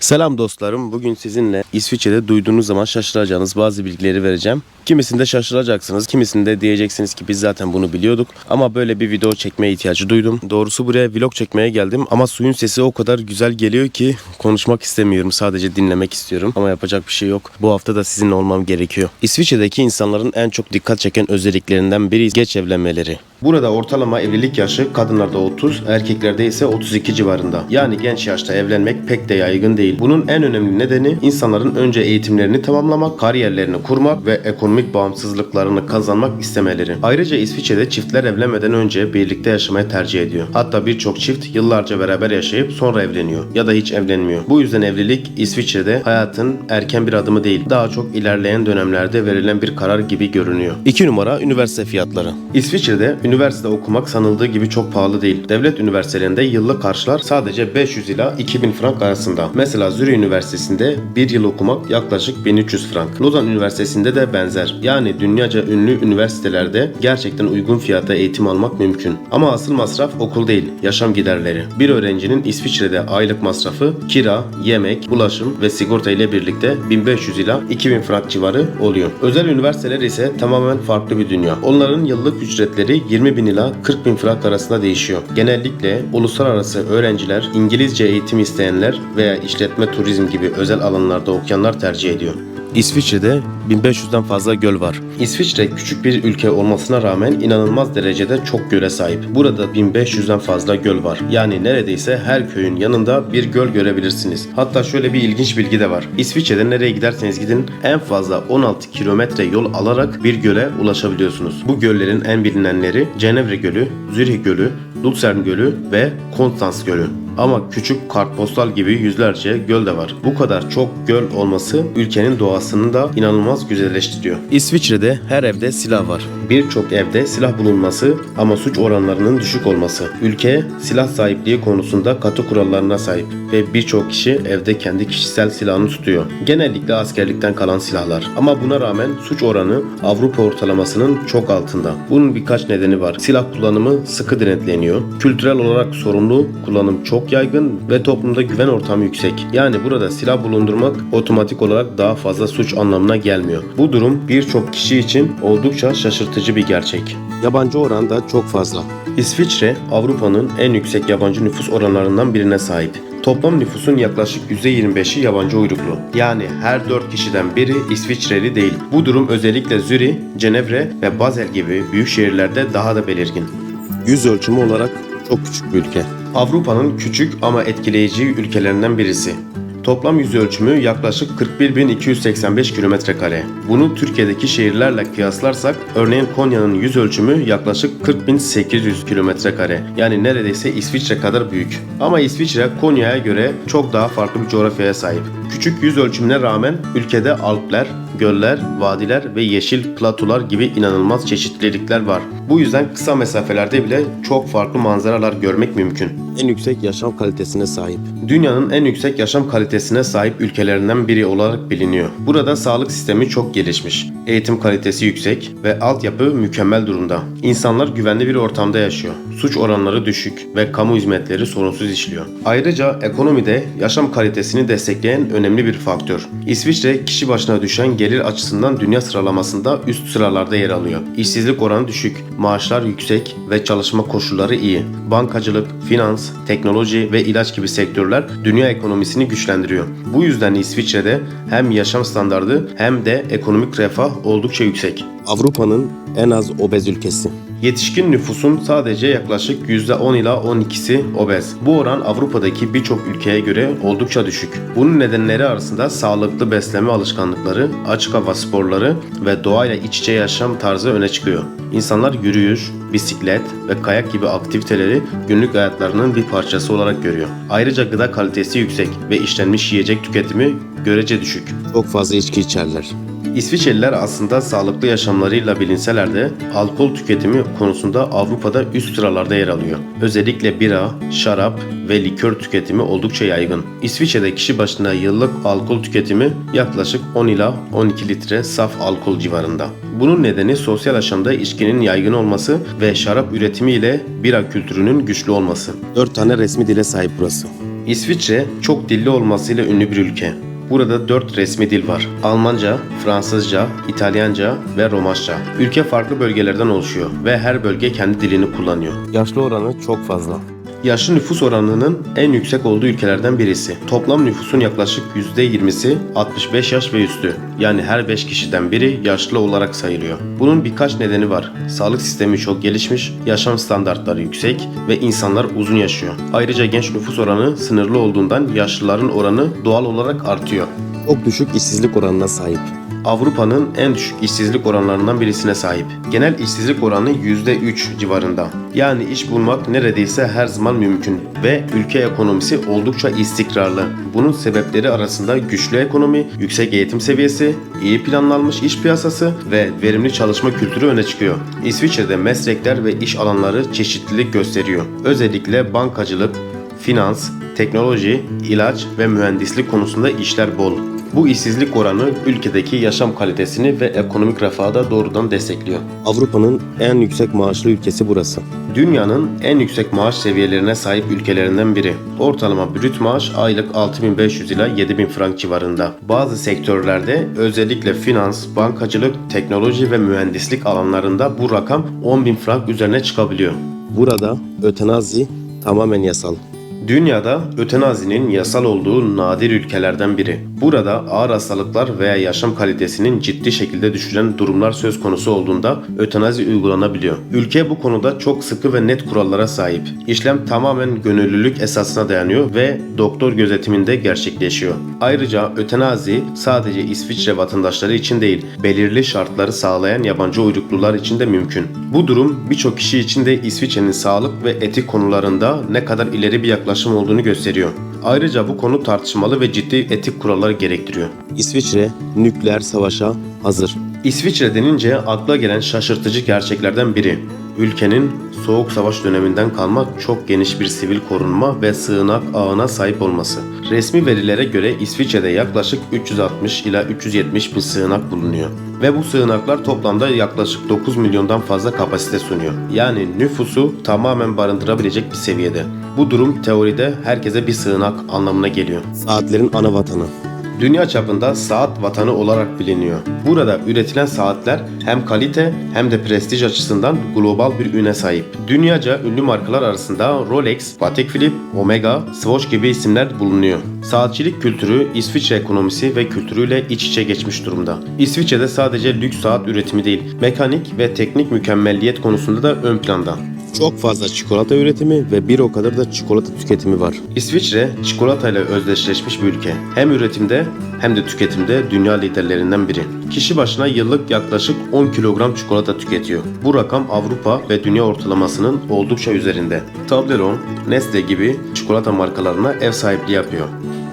Selam dostlarım. Bugün sizinle İsviçre'de duyduğunuz zaman şaşıracağınız bazı bilgileri vereceğim. Kimisinde şaşıracaksınız, kimisinde diyeceksiniz ki biz zaten bunu biliyorduk. Ama böyle bir video çekmeye ihtiyacı duydum. Doğrusu buraya vlog çekmeye geldim ama suyun sesi o kadar güzel geliyor ki konuşmak istemiyorum. Sadece dinlemek istiyorum ama yapacak bir şey yok. Bu hafta da sizinle olmam gerekiyor. İsviçre'deki insanların en çok dikkat çeken özelliklerinden biri geç evlenmeleri. Burada ortalama evlilik yaşı kadınlarda 30, erkeklerde ise 32 civarında. Yani genç yaşta evlenmek pek de yaygın değil. Bunun en önemli nedeni insanların önce eğitimlerini tamamlamak, kariyerlerini kurmak ve ekonomik bağımsızlıklarını kazanmak istemeleri. Ayrıca İsviçre'de çiftler evlenmeden önce birlikte yaşamayı tercih ediyor. Hatta birçok çift yıllarca beraber yaşayıp sonra evleniyor ya da hiç evlenmiyor. Bu yüzden evlilik İsviçre'de hayatın erken bir adımı değil, daha çok ilerleyen dönemlerde verilen bir karar gibi görünüyor. 2 numara üniversite fiyatları. İsviçre'de üniversite okumak sanıldığı gibi çok pahalı değil. Devlet üniversitelerinde yıllık harçlar sadece 500 ila 2000 frank arasında. Mesela Zürich Üniversitesi'nde bir yıl okumak yaklaşık 1300 frank. Lozan Üniversitesi'nde de benzer. Yani dünyaca ünlü üniversitelerde gerçekten uygun fiyata eğitim almak mümkün. Ama asıl masraf okul değil, yaşam giderleri. Bir öğrencinin İsviçre'de aylık masrafı kira, yemek, ulaşım ve sigorta ile birlikte 1500 ila 2000 frank civarı oluyor. Özel üniversiteler ise tamamen farklı bir dünya. Onların yıllık ücretleri 20.000 ila 40.000 frank arasında değişiyor. Genellikle uluslararası öğrenciler, İngilizce eğitim isteyenler veya işletme, turizm gibi özel alanlarda okuyanlar tercih ediyor. İsviçre'de 1500'den fazla göl var. İsviçre küçük bir ülke olmasına rağmen inanılmaz derecede çok göle sahip. Burada 1500'den fazla göl var. Yani neredeyse her köyün yanında bir göl görebilirsiniz. Hatta şöyle bir ilginç bilgi de var. İsviçre'de nereye giderseniz gidin en fazla 16 kilometre yol alarak bir göle ulaşabiliyorsunuz. Bu göllerin en bilinenleri Cenevre Gölü, Zürih Gölü, Luzern Gölü ve Konstans Gölü. Ama küçük kartpostal gibi yüzlerce göl de var. Bu kadar çok göl olması ülkenin doğasını da inanılmaz güzelleştiriyor. İsviçre'de her evde silah var. Birçok evde silah bulunması ama suç oranlarının düşük olması. Ülke silah sahipliği konusunda katı kurallarına sahip ve birçok kişi evde kendi kişisel silahını tutuyor. Genellikle askerlikten kalan silahlar. Ama buna rağmen suç oranı Avrupa ortalamasının çok altında. Bunun birkaç nedeni var. Silah kullanımı sıkı denetleniyor. Kültürel olarak sorumlu kullanım çok yaygın ve toplumda güven ortamı yüksek. Yani burada silah bulundurmak otomatik olarak daha fazla suç anlamına gelmiyor. Bu durum birçok kişi için oldukça şaşırtıcı bir gerçek. Yabancı oran da çok fazla. İsviçre, Avrupa'nın en yüksek yabancı nüfus oranlarından birine sahip. Toplam nüfusun yaklaşık %25'i yabancı uyruklu. Yani her 4 kişiden biri İsviçreli değil. Bu durum özellikle Zürih, Cenevre ve Basel gibi büyük şehirlerde daha da belirgin. Yüz ölçümü olarak çok küçük bir ülke. Avrupa'nın küçük ama etkileyici ülkelerinden birisi. Toplam yüz ölçümü yaklaşık 41.285 km². Bunu Türkiye'deki şehirlerle kıyaslarsak örneğin Konya'nın yüz ölçümü yaklaşık 40.800 km². Yani neredeyse İsviçre kadar büyük. Ama İsviçre Konya'ya göre çok daha farklı bir coğrafyaya sahip. Küçük yüz ölçümüne rağmen ülkede Alpler, göller, vadiler ve yeşil platolar gibi inanılmaz çeşitlilikler var. Bu yüzden kısa mesafelerde bile çok farklı manzaralar görmek mümkün. En yüksek yaşam kalitesine sahip. Dünyanın en yüksek yaşam kalitesine sahip ülkelerinden biri olarak biliniyor. Burada sağlık sistemi çok gelişmiş. Eğitim kalitesi yüksek ve altyapı mükemmel durumda. İnsanlar güvenli bir ortamda yaşıyor. Suç oranları düşük ve kamu hizmetleri sorunsuz işliyor. Ayrıca ekonomide yaşam kalitesini destekleyen önemli bir faktör. İsviçre kişi başına düşen gelir açısından dünya sıralamasında üst sıralarda yer alıyor. İşsizlik oranı düşük, maaşlar yüksek ve çalışma koşulları iyi. Bankacılık, finans, teknoloji ve ilaç gibi sektörler dünya ekonomisini güçlendiriyor. Bu yüzden İsviçre'de hem yaşam standardı hem de ekonomik refah oldukça yüksek. Avrupa'nın en az obez ülkesi. Yetişkin nüfusun sadece yaklaşık %10 ila 12'si obez. Bu oran Avrupa'daki birçok ülkeye göre oldukça düşük. Bunun nedenleri arasında sağlıklı beslenme alışkanlıkları, açık hava sporları ve doğayla iç içe yaşam tarzı öne çıkıyor. İnsanlar yürüyüş, bisiklet ve kayak gibi aktiviteleri günlük hayatlarının bir parçası olarak görüyor. Ayrıca gıda kalitesi yüksek ve işlenmiş yiyecek tüketimi görece düşük. Çok fazla içki içerler. İsviçreliler aslında sağlıklı yaşamlarıyla bilinseler de alkol tüketimi konusunda Avrupa'da üst sıralarda yer alıyor. Özellikle bira, şarap ve likör tüketimi oldukça yaygın. İsviçre'de kişi başına yıllık alkol tüketimi yaklaşık 10 ila 12 litre saf alkol civarında. Bunun nedeni sosyal yaşamda içkinin yaygın olması ve şarap üretimi ile bira kültürünün güçlü olması. 4 tane resmi dile sahip burası. İsviçre çok dilli olmasıyla ünlü bir ülke. Burada 4 resmi dil var. Almanca, Fransızca, İtalyanca ve Romaşça. Ülke farklı bölgelerden oluşuyor ve her bölge kendi dilini kullanıyor. Yaşlı oranı çok fazla. Yaşlı nüfus oranının en yüksek olduğu ülkelerden birisi. Toplam nüfusun yaklaşık %20'si 65 yaş ve üstü. Yani her 5 kişiden biri yaşlı olarak sayılıyor. Bunun birkaç nedeni var. Sağlık sistemi çok gelişmiş, yaşam standartları yüksek ve insanlar uzun yaşıyor. Ayrıca genç nüfus oranı sınırlı olduğundan yaşlıların oranı doğal olarak artıyor. Çok düşük işsizlik oranına sahip. Avrupa'nın en düşük işsizlik oranlarından birisine sahip. Genel işsizlik oranı %3 civarında. Yani iş bulmak neredeyse her zaman mümkün ve ülke ekonomisi oldukça istikrarlı. Bunun sebepleri arasında güçlü ekonomi, yüksek eğitim seviyesi, iyi planlanmış iş piyasası ve verimli çalışma kültürü öne çıkıyor. İsviçre'de meslekler ve iş alanları çeşitlilik gösteriyor. Özellikle bankacılık, finans, teknoloji, ilaç ve mühendislik konusunda işler bol. Bu işsizlik oranı ülkedeki yaşam kalitesini ve ekonomik refahı da doğrudan destekliyor. Avrupa'nın en yüksek maaşlı ülkesi burası. Dünyanın en yüksek maaş seviyelerine sahip ülkelerinden biri. Ortalama brüt maaş aylık 6.500 ila 7.000 frank civarında. Bazı sektörlerde özellikle finans, bankacılık, teknoloji ve mühendislik alanlarında bu rakam 10.000 frank üzerine çıkabiliyor. Burada ötenazi tamamen yasal. Dünyada ötenazinin yasal olduğu nadir ülkelerden biri. Burada ağır hastalıklar veya yaşam kalitesinin ciddi şekilde düşüren durumlar söz konusu olduğunda ötenazi uygulanabiliyor. Ülke bu konuda çok sıkı ve net kurallara sahip. İşlem tamamen gönüllülük esasına dayanıyor ve doktor gözetiminde gerçekleşiyor. Ayrıca ötenazi sadece İsviçre vatandaşları için değil, belirli şartları sağlayan yabancı uyruklular için de mümkün. Bu durum birçok kişi için de İsviçre'nin sağlık ve etik konularında ne kadar ileri bir yaklaşım olduğunu gösteriyor. Ayrıca bu konu tartışmalı ve ciddi etik kurallar gerektiriyor. İsviçre nükleer savaşa hazır. İsviçre denince akla gelen şaşırtıcı gerçeklerden biri. Ülkenin Soğuk Savaş döneminden kalma çok geniş bir sivil korunma ve sığınak ağına sahip olması. Resmi verilere göre İsviçre'de yaklaşık 360 ila 370 bin sığınak bulunuyor. Ve bu sığınaklar toplamda yaklaşık 9 milyondan fazla kapasite sunuyor. Yani nüfusu tamamen barındırabilecek bir seviyede. Bu durum teoride herkese bir sığınak anlamına geliyor. Saatlerin ana vatanı. Dünya çapında saat vatanı olarak biliniyor. Burada üretilen saatler hem kalite hem de prestij açısından global bir üne sahip. Dünyaca ünlü markalar arasında Rolex, Patek Philippe, Omega, Swatch gibi isimler bulunuyor. Saatçilik kültürü İsviçre ekonomisi ve kültürüyle iç içe geçmiş durumda. İsviçre'de sadece lüks saat üretimi değil, mekanik ve teknik mükemmelliyet konusunda da ön planda. Çok fazla çikolata üretimi ve bir o kadar da çikolata tüketimi var. İsviçre çikolatayla özdeşleşmiş bir ülke. Hem üretimde hem de tüketimde dünya liderlerinden biri. Kişi başına yıllık yaklaşık 10 kilogram çikolata tüketiyor. Bu rakam Avrupa ve dünya ortalamasının oldukça üzerinde. Toblerone, Nestle gibi çikolata markalarına ev sahipliği yapıyor.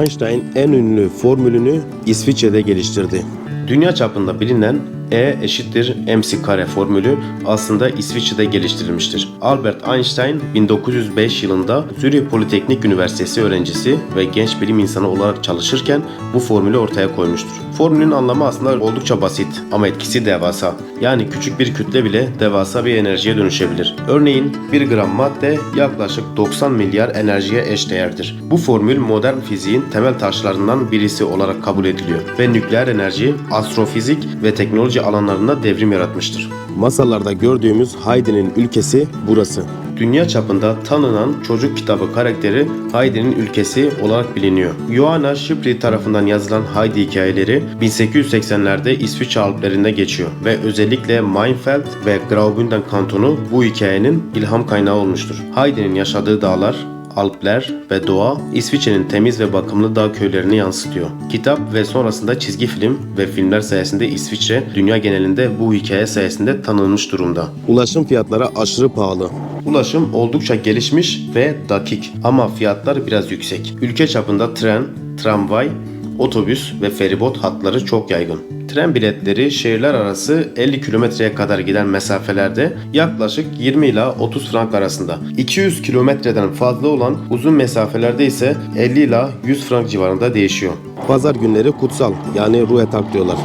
Einstein en ünlü formülünü İsviçre'de geliştirdi. Dünya çapında bilinen E eşittir mc kare formülü aslında İsviçre'de geliştirilmiştir. Albert Einstein 1905 yılında Zürih Politeknik Üniversitesi öğrencisi ve genç bilim insanı olarak çalışırken bu formülü ortaya koymuştur. Formülün anlamı aslında oldukça basit ama etkisi devasa. Yani küçük bir kütle bile devasa bir enerjiye dönüşebilir. Örneğin 1 gram madde yaklaşık 90 milyar enerjiye eşdeğerdir. Bu formül modern fiziğin temel taşlarından birisi olarak kabul ediliyor ve nükleer enerji, astrofizik ve teknoloji alanlarında devrim yaratmıştır. Masallarda gördüğümüz Heidi'nin ülkesi burası. Dünya çapında tanınan çocuk kitabı karakteri Heidi'nin ülkesi olarak biliniyor. Johanna Schiply tarafından yazılan Heidi hikayeleri 1880'lerde İsviçre Alplerinde geçiyor ve özellikle Mainfeld ve Graubünden kantonu bu hikayenin ilham kaynağı olmuştur. Heidi'nin yaşadığı dağlar, Alpler ve doğa İsviçre'nin temiz ve bakımlı dağ köylerini yansıtıyor. Kitap ve sonrasında çizgi film ve filmler sayesinde İsviçre dünya genelinde bu hikaye sayesinde tanınmış durumda. Ulaşım fiyatları aşırı pahalı. Ulaşım oldukça gelişmiş ve dakik ama fiyatlar biraz yüksek. Ülke çapında tren, tramvay, otobüs ve feribot hatları çok yaygın. Tren biletleri şehirler arası 50 kilometreye kadar giden mesafelerde yaklaşık 20 ila 30 frank arasında. 200 kilometreden fazla olan uzun mesafelerde ise 50 ila 100 frank civarında değişiyor. Pazar günleri kutsal, yani ruhet diyorlar.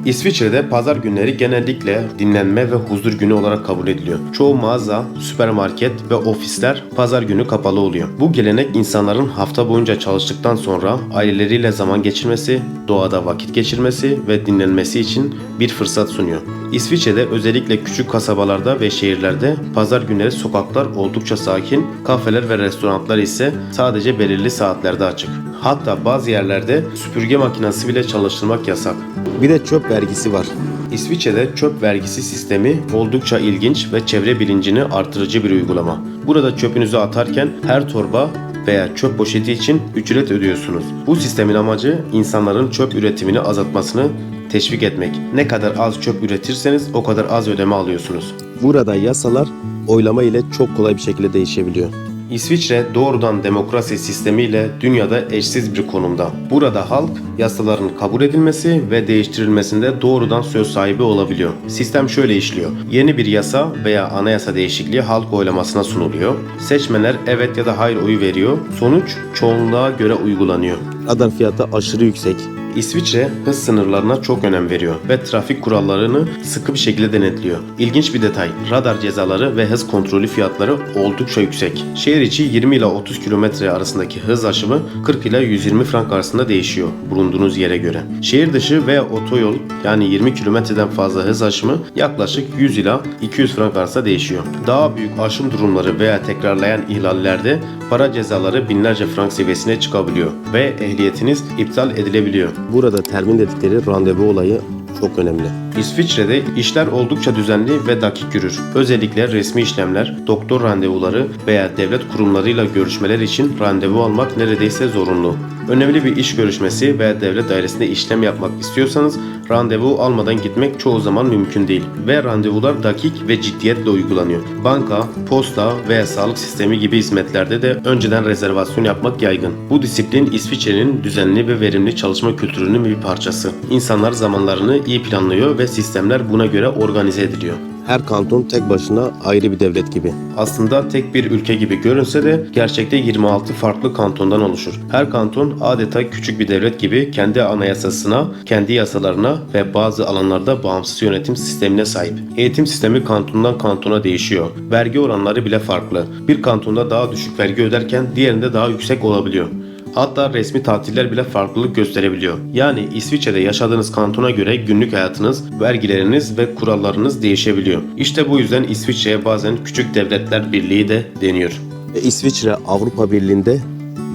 İsviçre'de pazar günleri genellikle dinlenme ve huzur günü olarak kabul ediliyor. Çoğu mağaza, süpermarket ve ofisler pazar günü kapalı oluyor. Bu gelenek insanların hafta boyunca çalıştıktan sonra aileleriyle zaman geçirmesi, doğada vakit geçirmesi ve dinlenmesi için bir fırsat sunuyor. İsviçre'de özellikle küçük kasabalarda ve şehirlerde pazar günleri sokaklar oldukça sakin, kafeler ve restoranlar ise sadece belirli saatlerde açık. Hatta bazı yerlerde süpürge makinesi bile çalıştırmak yasak. Bir de çöp vergisi var. İsviçre'de çöp vergisi sistemi oldukça ilginç ve çevre bilincini artırıcı bir uygulama. Burada çöpünüzü atarken her torba veya çöp poşeti için ücret ödüyorsunuz. Bu sistemin amacı insanların çöp üretimini azaltmasını teşvik etmek. Ne kadar az çöp üretirseniz o kadar az ödeme alıyorsunuz. Burada yasalar oylama ile çok kolay bir şekilde değişebiliyor. İsviçre doğrudan demokrasi sistemiyle dünyada eşsiz bir konumda. Burada halk yasaların kabul edilmesi ve değiştirilmesinde doğrudan söz sahibi olabiliyor. Sistem şöyle işliyor. Yeni bir yasa veya anayasa değişikliği halk oylamasına sunuluyor. Seçmenler evet ya da hayır oyu veriyor. Sonuç çoğunluğa göre uygulanıyor. Radar fiyatı aşırı yüksek. İsviçre hız sınırlarına çok önem veriyor ve trafik kurallarını sıkı bir şekilde denetliyor. İlginç bir detay, radar cezaları ve hız kontrolü fiyatları oldukça yüksek. Şehir içi 20 ila 30 km arasındaki hız aşımı 40 ila 120 frank arasında değişiyor bulunduğunuz yere göre. Şehir dışı veya otoyol yani 20 kilometreden fazla hız aşımı yaklaşık 100 ila 200 frank arasında değişiyor. Daha büyük aşım durumları veya tekrarlayan ihlallerde para cezaları binlerce frank seviyesine çıkabiliyor ve ehliyetiniz iptal edilebiliyor. Burada termin dedikleri randevu olayı çok önemli. İsviçre'de işler oldukça düzenli ve dakik yürür. Özellikle resmi işlemler, doktor randevuları veya devlet kurumlarıyla görüşmeler için randevu almak neredeyse zorunlu. Önemli bir iş görüşmesi veya devlet dairesinde işlem yapmak istiyorsanız randevu almadan gitmek çoğu zaman mümkün değil ve randevular dakik ve ciddiyetle uygulanıyor. Banka, posta veya sağlık sistemi gibi hizmetlerde de önceden rezervasyon yapmak yaygın. Bu disiplin İsviçre'nin düzenli ve verimli çalışma kültürünün bir parçası. İnsanlar zamanlarını iyi planlıyor ve sistemler buna göre organize ediliyor. Her kanton tek başına ayrı bir devlet gibi. Aslında tek bir ülke gibi görünse de gerçekte 26 farklı kantondan oluşur. Her kanton adeta küçük bir devlet gibi kendi anayasasına, kendi yasalarına ve bazı alanlarda bağımsız yönetim sistemine sahip. Eğitim sistemi kantondan kantona değişiyor. Vergi oranları bile farklı. Bir kantonda daha düşük vergi öderken diğerinde daha yüksek olabiliyor. Hatta resmi tatiller bile farklılık gösterebiliyor. Yani İsviçre'de yaşadığınız kantona göre günlük hayatınız, vergileriniz ve kurallarınız değişebiliyor. İşte bu yüzden İsviçre'ye bazen Küçük Devletler Birliği de deniyor. İsviçre Avrupa Birliği'nde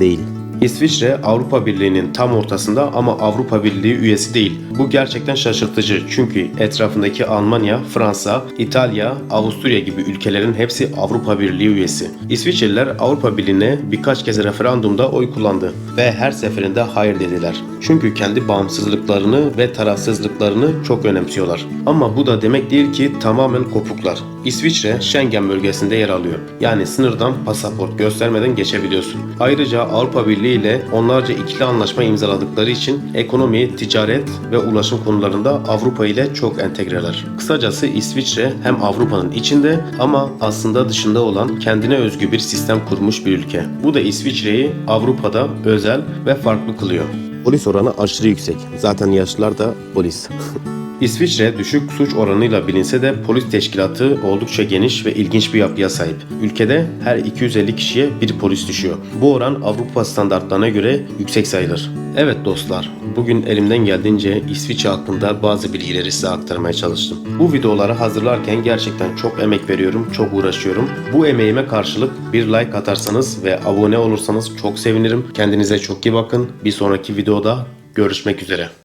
değil. İsviçre Avrupa Birliği'nin tam ortasında ama Avrupa Birliği üyesi değil. Bu gerçekten şaşırtıcı çünkü etrafındaki Almanya, Fransa, İtalya, Avusturya gibi ülkelerin hepsi Avrupa Birliği üyesi. İsviçreliler Avrupa Birliği'ne birkaç kez referandumda oy kullandı ve her seferinde hayır dediler. Çünkü kendi bağımsızlıklarını ve tarafsızlıklarını çok önemsiyorlar. Ama bu da demek değil ki tamamen kopuklar. İsviçre Schengen bölgesinde yer alıyor. Yani sınırdan pasaport göstermeden geçebiliyorsun. Ayrıca Avrupa Birliği ile onlarca ikili anlaşma imzaladıkları için ekonomi, ticaret ve ulaşım konularında Avrupa ile çok entegreler. Kısacası İsviçre hem Avrupa'nın içinde ama aslında dışında olan kendine özgü bir sistem kurmuş bir ülke. Bu da İsviçre'yi Avrupa'da özel ve farklı kılıyor. Polis oranı aşırı yüksek. Zaten yaşlılar da polis. İsviçre düşük suç oranıyla bilinse de polis teşkilatı oldukça geniş ve ilginç bir yapıya sahip. Ülkede her 250 kişiye bir polis düşüyor. Bu oran Avrupa standartlarına göre yüksek sayılır. Evet dostlar, bugün elimden geldiğince İsviçre hakkında bazı bilgileri size aktarmaya çalıştım. Bu videoları hazırlarken gerçekten çok emek veriyorum, çok uğraşıyorum. Bu emeğime karşılık bir like atarsanız ve abone olursanız çok sevinirim. Kendinize çok iyi bakın. Bir sonraki videoda görüşmek üzere.